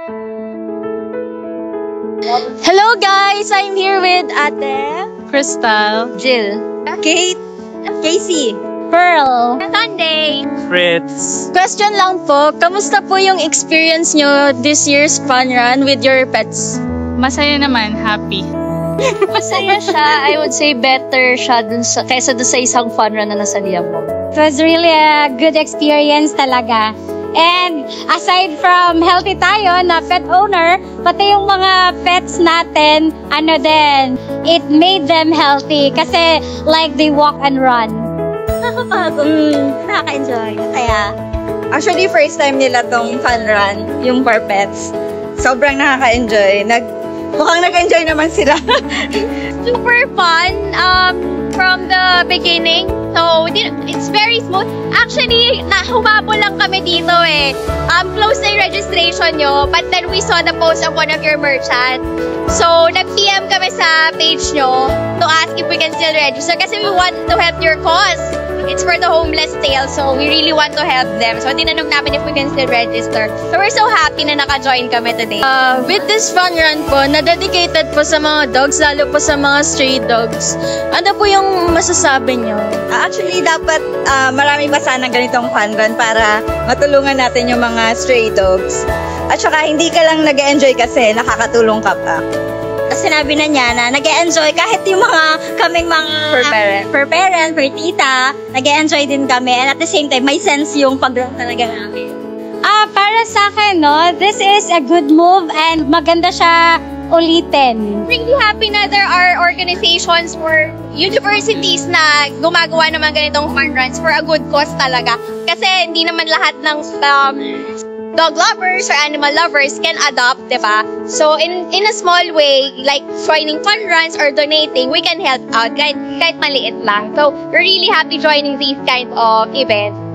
Hello guys! I'm here with Ate, Crystal, Jill, Kate, Casey, Pearl, Sunday. Fritz. Question lang po, kamusta po yung experience nyo this year's fun run with your pets? Masaya naman, happy. Masaya siya. I would say better siya kaysa dun sa isang fun run na nasalihan mo. It was really a good experience talaga. And aside from healthy tayo na pet owner, pati yung mga pets natin, it made them healthy. Kasi like they walk and run. Nakaka-enjoy. Kaya, actually first time nila tong fun run, yung for pets. Sobrang nakaka-enjoy. Mukhang nag-enjoy naman sila. Super fun from the beginning. So, it's very smooth. Actually, humabol lang kami dito eh. Close na yung registration nyo, but then we saw the post of one of your merchants. So, nag-PM kami sa page nyo to ask if we can still register kasi we want to help your cause. It's for the homeless sale, so we really want to help them. So, tinanong namin if we can still register. So, we're so happy na naka-join kami today. With this fun run po, na-dedicated po sa mga dogs, lalo po sa mga stray dogs. Ano po yung masasabi nyo? Actually, dapat marami pa sana ganitong fun run para matulungan natin yung mga stray dogs. At saka, hindi ka lang nag-enjoy kasi nakakatulong ka pa. Kasi sinabi na niya na nag-e-enjoy kahit yung mga kaming mga Per parent, per tita, nag-e-enjoy din kami. And at the same time, may sense yung pag-run talaga namin. Para sa akin, this is a good move and maganda siya ulitin. Really happy na there are organizations for universities na gumagawa naman ganitong fun runs for a good cause talaga. Kasi hindi naman lahat ng dog lovers or animal lovers can adopt, diba? So, in a small way, like joining fun runs or donating, we can help out kahit maliit lang. So, we're really happy joining these kind of events.